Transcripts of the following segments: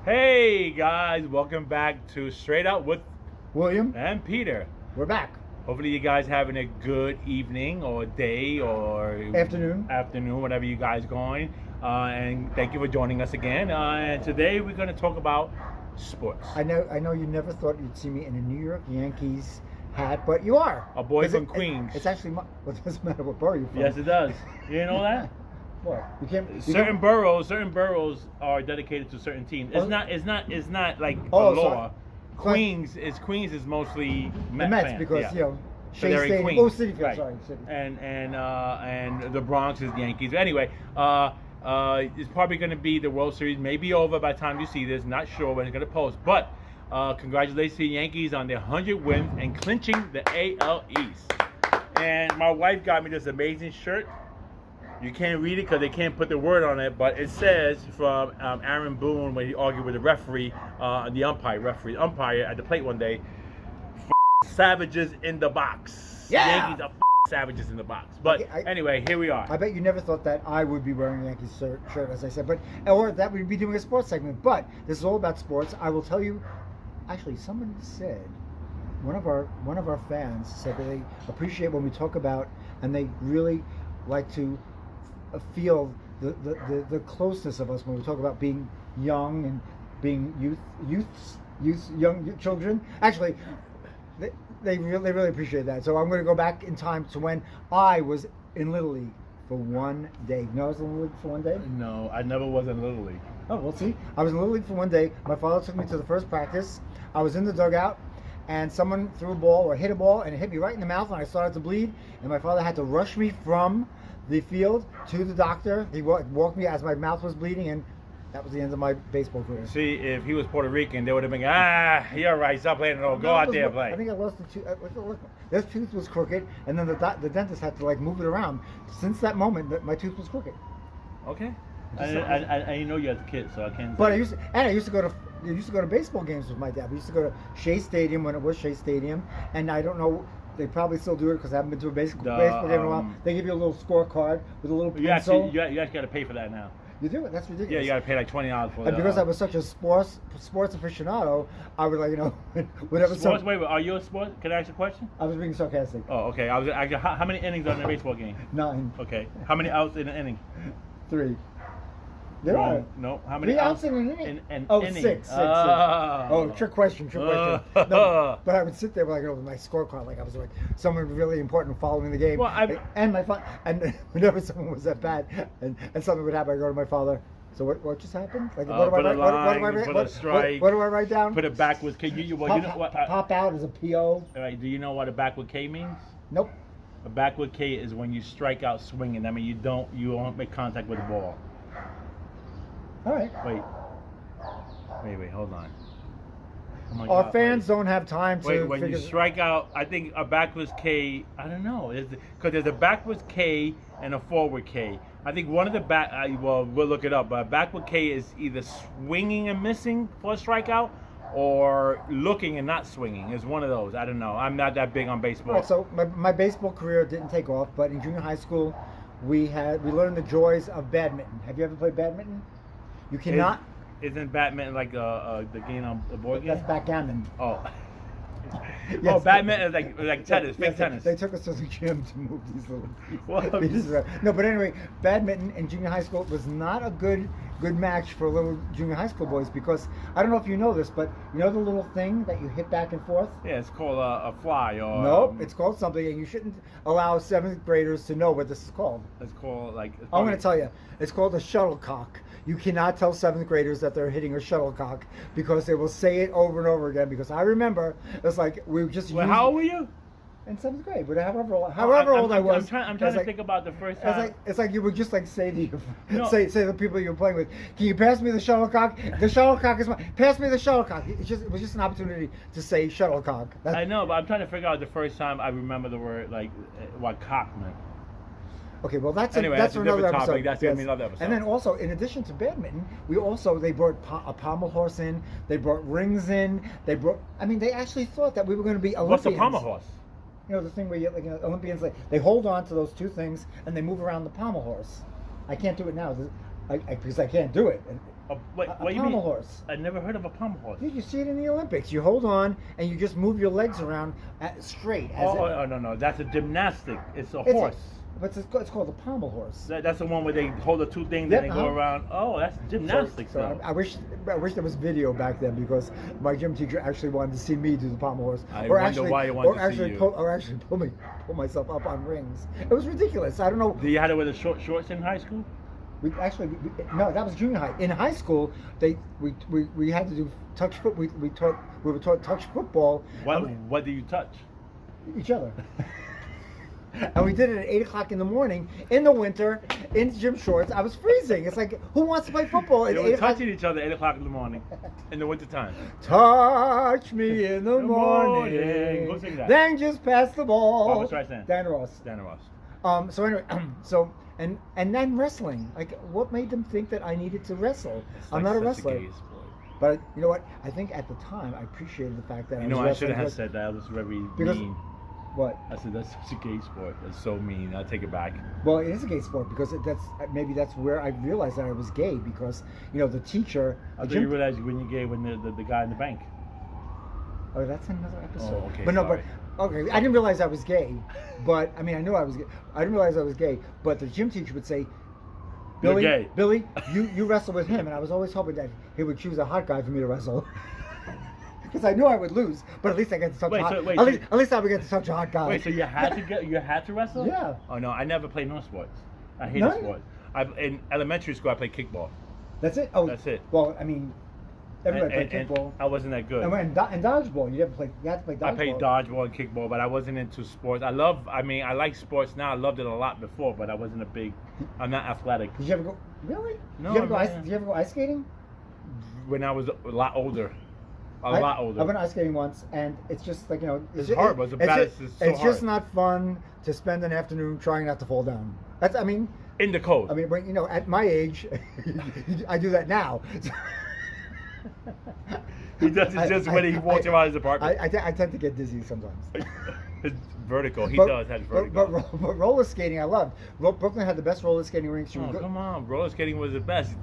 Hey guys, welcome back to Straight Out with William, and Peter. we're back. Hopefully you guys having a good evening or day or Afternoon, whatever you guys going. And thank you for joining us again. And today we're going to talk about sports. I know you never thought you'd see me in a New York Yankees hat, but you are. A boy 'Cause from Queens. It's actually well, it doesn't matter what borough you're from. Yes, it does. You didn't know that? What? You can't. Certain boroughs are dedicated to certain teams. It's not like Oh, a so- law. Queens is mostly the Met Mets fans, because yeah. you know So Shea they're in Stadium. Queens. Oh, City Field. Right. Sorry, City. And the Bronx is Yankees. But anyway, it's probably going to be the World Series, maybe over by the time you see this. Not sure when it's going to post, but congratulations to the Yankees on their 100 wins and clinching the AL East. And my wife got me this amazing shirt. You can't read it because they can't put the word on it, but it says from Aaron Boone when he argued with the referee, the umpire at the plate one day, savages in the box. Yeah. Yankees are savages in the box. But Okay, anyway, here we are. I bet you never thought that I would be wearing a Yankees shirt, as I said, or that we'd be doing a sports segment. But this is all about sports. I will tell you. Actually, someone said, one of our fans said that they appreciate when we talk about, and they really like to feel the closeness of us when we talk about being young and being young children. Actually, they really appreciate that. So I'm going to go back in time to when I was in Little League for one day. You know I was in Little League for one day? No, I never was in Little League. Oh, well, see, I was in Little League for one day. My father took me to the first practice. I was in the dugout, and someone threw a ball or hit a ball, and it hit me right in the mouth, and I started to bleed. And my father had to rush me from the field to the doctor. He walked me as my mouth was bleeding, and that was the end of my baseball career. See, if he was Puerto Rican, they would have been, you're right, stop playing it all. Go No, out it there and was- play. I think I lost the tooth. Look, this tooth was crooked, and then the dentist had to like move it around. Since that moment, my tooth was crooked. Okay. Just I know you as a kid, so I can't. But I used to go to baseball games with my dad. We used to go to Shea Stadium when it was Shea Stadium, and I don't know. They probably still do it because I haven't been to a baseball game in a while. They give you a little scorecard with a little pencil. You actually got to pay for that now. You do it. That's ridiculous. Yeah, you got to pay like $20 for And that. because I was such a sports aficionado, I would whenever. Sports. Wait, are you a sports? Can I ask you a question? I was being sarcastic. Oh, okay. I was actually. How many innings are in a baseball game? 9, Okay. How many outs in an inning? 3. There are. No. How many 3 outs in an inning. In an Oh, inning? 6. Oh. Oh, trick question. No, but I would sit there with my scorecard, like I was like someone really important following the game. Well, and whenever someone was that bad, and something would happen, I go to my father. So what just happened? Like what do I write? Put a strike. What do I write down? Put it backwards. Can you know what? Pop out is a PO. All right. Do you know what a backward K means? Nope. A backward K is when you strike out swinging. I mean, you don't make contact with the ball. All right. Wait, hold on. Oh my Our God, fans don't have time to. Wait, when you strike out, I think a backwards K. I don't know, because there's a backwards K and a forward K. I think one of the well, we'll look it up. But a backward K is either swinging and missing for a strikeout, or looking and not swinging. It's one of those. I don't know. I'm not that big on baseball. All right, so my baseball career didn't take off, but in junior high school, we learned the joys of badminton. Have you ever played badminton? You cannot. Isn't badminton like the game on the board game? That's backgammon. Oh. Yes. Oh, badminton is like tennis, fake tennis. They took us to the gym to move these little Well, pieces around. No, but anyway, badminton in junior high school was not a good match for little junior high school boys because I don't know if you know this, but you know the little thing that you hit back and forth? Yeah, it's called a fly or. Nope, it's called something, and you shouldn't allow 7th graders to know what this is called. It's called like. I'm going to tell you, it's called a shuttlecock. You cannot tell 7th graders that they're hitting a shuttlecock because they will say it over and over again. Because I remember it's like we just. Well, how old were you? In 7th grade, but however old I was. I'm trying to think about the first time. It's like you would just like say to your, No. say the people you're playing with, can you pass me the shuttlecock? The shuttlecock is mine. Pass me the shuttlecock. It was just an opportunity to say shuttlecock. I know, but I'm trying to figure out the first time I remember the word like what cock meant. Okay, well that's Anyway, that's that's a another different episode. topic. That's gonna be another episode. And then also, in addition to badminton, they brought a pommel horse in. They brought rings in. They actually thought that we were going to be Olympians. What's the pommel horse? You know, the thing where Olympians, they hold on to those two things and they move around the pommel horse. I can't do it now because I can't do it. Wait, A what you pommel mean? horse. I never heard of a pommel horse. Dude, you see it in the Olympics. You hold on and you just move your legs around straight. No. That's a gymnastic. It's a It's a- horse. But it's called a pommel horse. That's the one where they hold the two things Yep, and they go uh-huh. around. Oh, that's gymnastics. So though. I wish there was video back then because my gym teacher actually wanted to see me do the pommel horse, I wonder why he wanted to see you. or actually pull myself up on rings. It was ridiculous. I don't know. Do you had to wear the shorts in high school? No, that was junior high. In high school, we had to do touch foot. We were taught touch football. What do you touch? Each other. And we did it at 8 o'clock in the morning in the winter in gym shorts. I was freezing. It's like, who wants to play football at They 8 were o'clock? touching each other at 8 o'clock in the morning in the wintertime. Touch me in the Good morning. morning. Who sang that? Then just pass the ball. Barbra Streisand. Dan Ross. Dana Ross. So anyway, and then wrestling. Like, what made them think that I needed to wrestle? It's I'm like not a such wrestler. gay sport. But you know what? I think at the time I appreciated the fact that You I know, was I wrestling shouldn't have because- said that. It was very because- mean. What? I said that's such a gay sport. That's so mean. I take it back. Well, it is a gay sport because maybe that's where I realized that I was gay because the teacher. I the thought you gym- realized when you're gay when the guy in the bank. Oh, that's another episode. Oh, okay, But no, sorry. but okay, I didn't realize I was gay, but I mean, I knew I was gay. I didn't realize I was gay, but the gym teacher would say, You're "Billy, gay." Billy, you wrestle with him," and I was always hoping that he would choose a hot guy for me to wrestle. Because I knew I would lose, but at least I get to touch Wait, a hot. so- wait, at least I would get to touch a hot guy. Wait, so you had to wrestle? Yeah. Oh no, I never played no sports. I hated None? sports. In elementary school, I played kickball. That's it. Oh, That's it. Well, I mean, everybody and, played and kickball. I wasn't that good. And dodgeball, you had to play dodgeball. I played dodgeball and kickball, but I wasn't into sports. I like sports now. I loved it a lot before, but I'm not athletic. Did you ever go? Really? No, Did you ever go man. did you ever go ice skating? When I was a lot older. A lot older. I've been ice skating once, and it's just like It's horrible. It's so it's just hard. not fun to spend an afternoon trying not to fall down. That's In the cold. when at my age, I do that now. He does it just when he walks around his apartment. I tend to get dizzy sometimes. It's vertical. He But- does have but, vertigo. but roller skating, I loved. Brooklyn had the best roller skating rinks. You Oh, would go- come on. Roller skating was the best.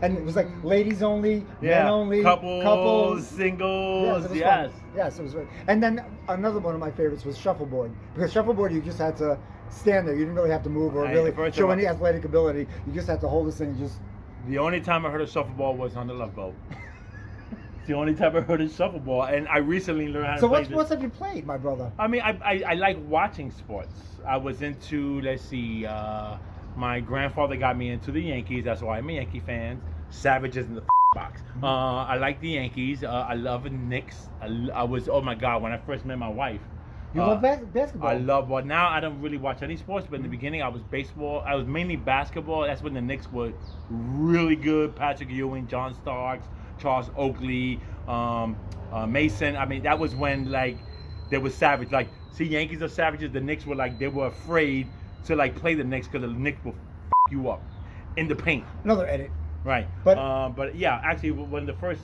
And it was like ladies only, Yeah, men only, couples, singles, it was yes. fun. Yes, it was great. And then another one of my favorites was shuffleboard because shuffleboard you just had to stand there. You didn't really have to move or really first show of all- any athletic ability. You just had to hold this thing and just. The only time I heard of shuffleboard was on the Love Boat. It's the only time I heard of shuffleboard, and I recently learned how to So play what sports have you played, my brother? I mean, I like watching sports. I was into, my grandfather got me into the Yankees. That's why I'm a Yankee fan. Savages in the box. I like the Yankees. I love the Knicks. Oh my God, when I first met my wife. You love basketball. Well, now I don't really watch any sports, but in the beginning I was baseball. I was mainly basketball. That's when the Knicks were really good. Patrick Ewing, John Starks, Charles Oakley, Mason. I mean, that was when they were savage. Yankees are savages. The Knicks were they were afraid to play the Knicks because the Knicks will f you up in the paint. Another edit. Right. But yeah, actually, when the first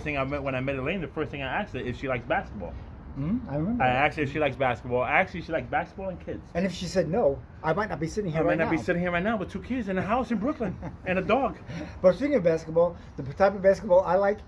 thing I met when I met Elaine, the first thing I asked her is she likes basketball. I remember. I asked her if she likes basketball. Actually, she likes basketball and kids. And if she said no, I might not be sitting here I right might now. not be sitting here right now with 2 kids in a house in Brooklyn and a dog. But speaking of basketball, the type of basketball I like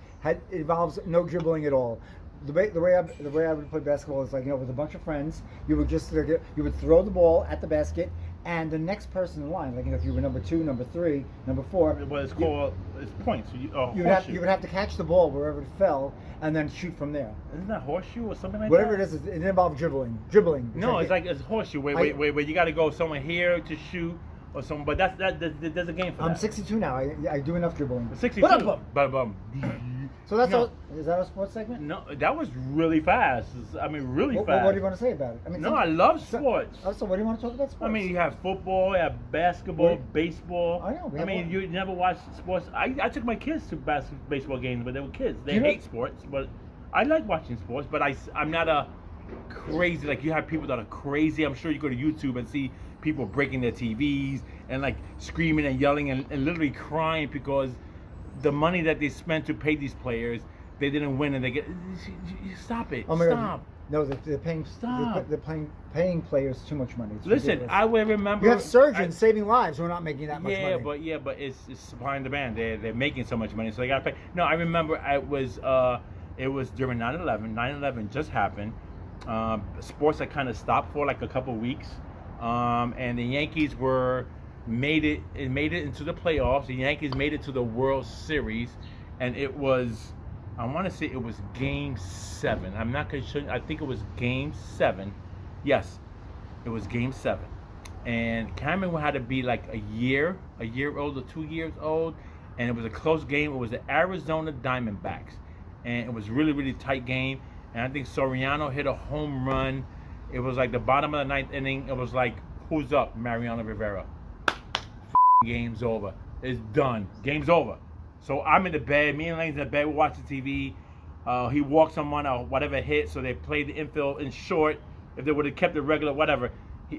involves no dribbling at all. The way I would play basketball is with a bunch of friends. You would just you would throw the ball at the basket, and the next person in line, if you were number 2, number 3, number 4, Well, it's called it's points. you would have to catch the ball wherever it fell, and then shoot from there. Isn't that horseshoe or something like Whatever that? it is, it involves dribbling. Dribbling. No, it's horseshoe where you got to go somewhere here to shoot or something. But there's a game for that. I'm 62 now. I do enough dribbling. 62. Ba-dum-bum. So that's No. all. Is that a sports segment? No, that was really fast. I mean, really What fast. do you want to say about it? I mean, No, I love so- sports. So what do you want to talk about sports? I mean, you have football, you have basketball, Wait. baseball. I know, we I have mean, one. you never watch sports. I took my kids to baseball games, but they were kids. They You know- hate sports, but I like watching sports. But I'm not a crazy. You have people that are crazy. I'm sure you go to YouTube and see people breaking their TVs and screaming and yelling and literally crying because the money that they spent to pay these players, they didn't win and they get. Stop it! Oh my Stop. God. No, they're paying. Stop. They're paying players too much money. It's Listen, ridiculous. I will remember. You have surgeons saving lives who are not making that much money. Yeah, but it's supply and demand. They're making so much money, so they got to pay. No, I remember it was during 9/11. 9/11 just happened. Sports had kind of stopped for like a couple weeks, and the Yankees made it into the playoffs. The Yankees made it to the World Series, and it was, I want to say it was Game 7. I'm not going to show you. I think it was Game 7. Yes, it was Game 7. And Cameron had to be like a year old or 2 years old, and it was a close game. It was the Arizona Diamondbacks, and it was really, really tight game. And I think Soriano hit a home run. It was like the bottom of the 9th inning. It was like, who's up? Mariano Rivera. Game's over. It's done. Game's over. So I'm in the bed. Me and Lane's in the bed. We're watching TV. He walked someone or whatever hit, so they played the infield in short. If they would have kept it regular, whatever.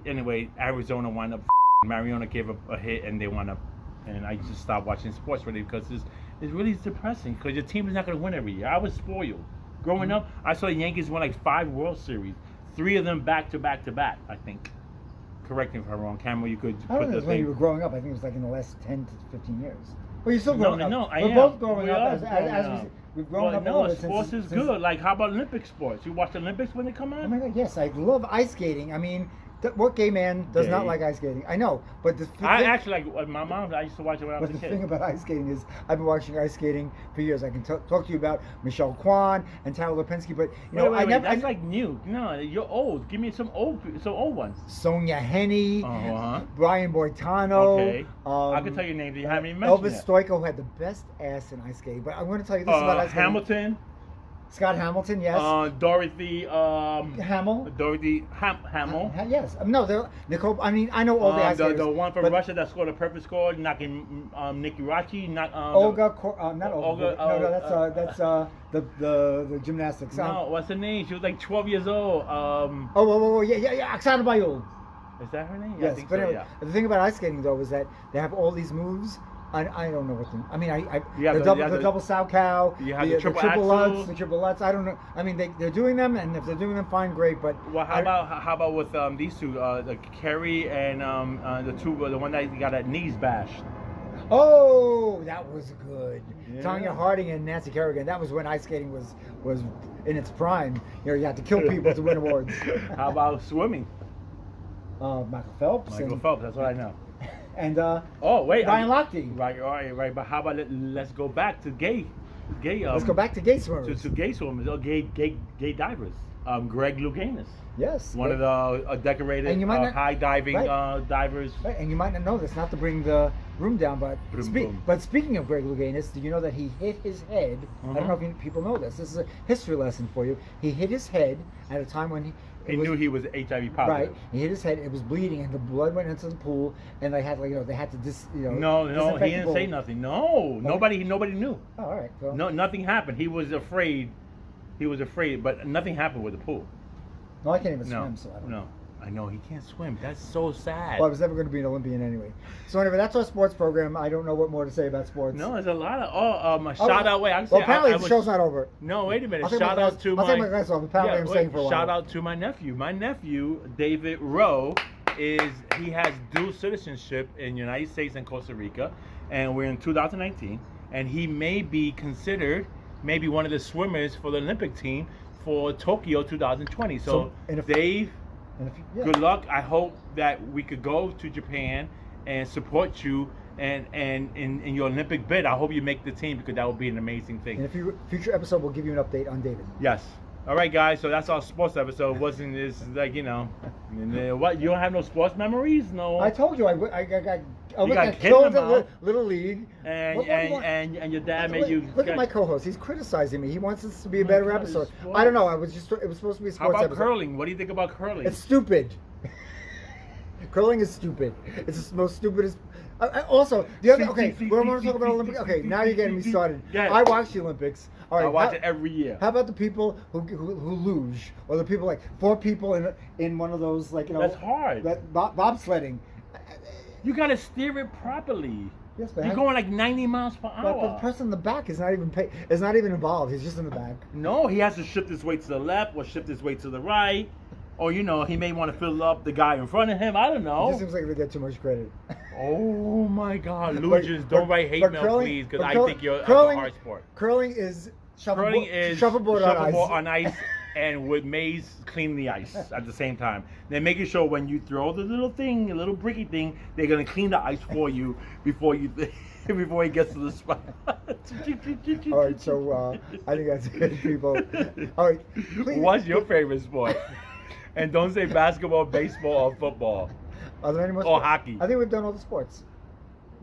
Anyway, Arizona wound up. Mariano gave a hit, and they wound up. And I just stopped watching sports really because it's really depressing because your team is not going to win every year. I was spoiled. Growing up, I saw the Yankees win like 5 World Series. 3 of them back to back to back, I think. Correct me if I'm wrong. Cameron, you could I don't put think the it's when thing. you were growing up. I think it was like in the last 10 to 15 years. Well, you're still growing up. No, I We're am. both growing We up. are As growing up. we've grown Well, up a no, little bit sports since, is since- good. Like, how about Olympic sports? You watch the Olympics when they come on? Oh my God, yes, I love ice skating. I mean, what gay man does not Gay. like ice skating? I know, but I actually like my mom. I used to watch it when I was But a the kid. thing about ice skating is, I've been watching ice skating for years. I can talk to you about Michelle Kwan and Tyler Lipinski, but you know, Wait, that's like new. No, you're old. Give me some old ones. Sonia Henney, Uh-huh. Brian Boitano. Okay. I can tell you names. You haven't even Elvis mentioned Stoico had the best ass in ice skating. But I'm going to tell you this about ice skating. Hamilton. Scott Hamilton, yes. Dorothy. Hamill. Dorothy Hamill. Yes. No, Nicole. I mean, I know all the ice skaters. The one from but Russia that scored a perfect score, knocking Nikki Rachi, not Olga. Not Olga. Olga, no, that's the gymnastics. No, what's her name? She was like 12 years old. Yeah, Oksana Bayul. Is that her name? I Yes, think but so, anyway, yeah. the thing about ice skating though is that they have all these moves. I don't know what them. I mean, You have the the- double sow cow, You have the triple lutz, axel. the triple lutz. I don't know. I mean, they're doing them, and if they're doing them, fine, great. But Well, how about with these two, the Kerry and the one that got her knees bashed? Oh, that was good. Yeah. Tanya Harding and Nancy Kerrigan. That was when ice skating was in its prime. You know, you had to kill people to win awards. How about swimming? Michael Phelps. Michael Phelps, that's what I know. And Oh wait, Ryan Lochte. Right. But how about let's go back to gay. Let's go back to gay swimmers. to gay swimmers, gay divers. Greg Louganis, Yes. one of the decorated And you might not- high diving right. divers. Right, and you might not know this, not to bring the room down, but Boom, boom. but speaking of Greg Louganis, do you know that he hit his head? I don't know if people know this. This is a history lesson for you. He hit his head at a time when He knew he was HIV positive. Right. He hit his head. It was bleeding, and the blood went into the pool, and they had they had to No, disinfect he the didn't pool. say nothing. No, nobody knew. Oh, all right. Well, No, nothing happened. He was afraid, but nothing happened with the pool. no, I can't even No, swim, so I don't know. no, I know he can't swim. That's so sad. Well, I was never going to be an Olympian anyway. So anyway, that's our sports program. I don't know what more to say about sports. No, there's a lot of a shout out. Wait, I'm Well, saying apparently I the was, show's not over. No, wait a minute. I'll take my Shout out glass- to I'll my. take my glass off. Apparently I'm staying for a while. Shout out to my nephew. My nephew, David Rowe, he has dual citizenship in United States and Costa Rica, and we're in 2019, and he may be considered maybe one of the swimmers for the Olympic team for Tokyo 2020. So and if- Dave, And if yeah. good luck. I hope that we could go to Japan and support you and in your Olympic bid. I hope you make the team because that would be an amazing thing. In a future episode, we'll give you an update on David. Yes. All right, guys. So that's our sports episode. Wasn't this like what? You don't have no sports memories? No. I told you I got You got hit killed in the at mouth. Little League. and What do you want? and your dad made you. Look at my co-host. He's criticizing me. He wants this to be a better God, episode. it's I don't know. It was supposed to be a How sports about episode. curling? What do you think about curling? It's stupid. Curling is stupid. It's the most stupidest. Also, the other okay. We want to talk about Olympics. Okay, now you're getting me started. Yes. I watch the Olympics. All right, I watch it every year. How about the people who luge, or the people like 4 people in one of those That's hard. That bobsledding. You gotta steer it properly. Yes, but You're going like 90 miles per But the hour. person in the back is not even involved. He's just in the back. No, he has to shift his weight to the left or shift his weight to the right. Or, he may want to fill up the guy in front of him. I don't It know. just seems like we get too much credit. Oh my God. But- Lugians, but- don't write hate but mail, curling- please, because but I curl- think you're curling- a hard sport. Curling is Curling is shuffleboard on ice. on ice and with Maze cleaning the ice at the same time. They're making sure when you throw the little thing, a little bricky thing, they're going to clean the ice for you before before he gets to the spot. All right, so I think that's it, people. All right, please. What's your favorite sport? And don't say basketball, baseball, or football. Are there any more Or sports? hockey. I think we've done all the sports.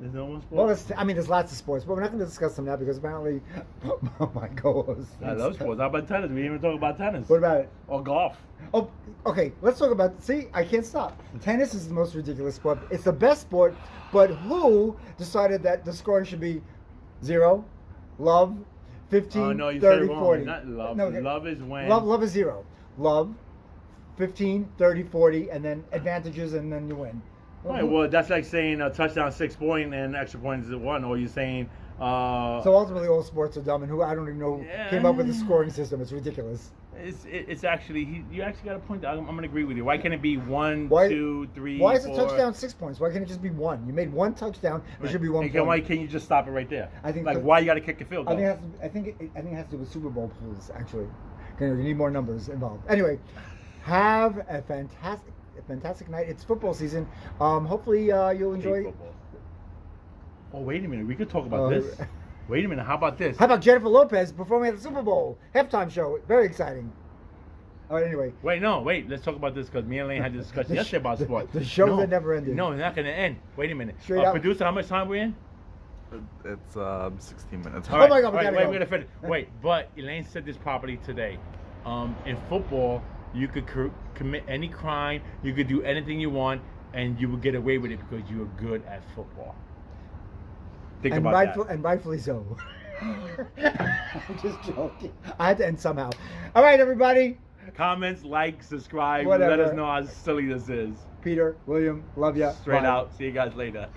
There's no one Well, sport? there's lots of sports, but we're not going to discuss them now because apparently, oh my God. I love sports. How about tennis? We didn't even talk about tennis. What about it? Or golf. Oh, okay. Let's talk about. See, I can't stop. Tennis is the most ridiculous sport. It's the best sport, but who decided that the scoring should be 0, love, 15, Oh, no, you 30, said it wrong. 40? Not love. No, okay. Love is when... Love is 0. Love, 15, 30, 40, and then advantages, and then you win. Right, well, that's like saying a touchdown 6 point and extra points is 1, or you're saying. So ultimately, all sports are dumb, and who I don't even know who came up with the scoring system. It's ridiculous. It's actually you actually got a point. I'm gonna agree with you. Why can't it be 1, Why- 2, 3? Why is a 4? touchdown 6 points? Why can't it just be 1? You made 1 touchdown. It should be 1 And why point. can't you just stop it right there? I think like the- why you got to kick the field goal? I think it has to do with Super Bowl pools. Actually, you need more numbers involved. Anyway, have a fantastic night. It's football season. Hopefully you'll I hate enjoy. football. Oh wait a minute, we could talk about this. Wait a minute, how about this? How about Jennifer Lopez performing at the Super Bowl halftime show? Very exciting. All right. Anyway, Wait. Let's talk about this because me and Lane had a discussion yesterday about sports. the show that never ended. No, it's not going to end. Wait a minute. Straight up. Producer, how much time we in? It's 16 minutes. All Oh my God, we gotta wait, go. we're gonna finish. Wait, but Elaine said this properly today. In football, you could commit any crime, you could do anything you want, and you would get away with it because you were good at football. Think and about that. rightfully so. I'm just joking. I had to end somehow. All right, everybody. Comments, like, subscribe. Whatever. Let us know how silly this is. Peter, William, love ya. Straight Bye. out. See you guys later.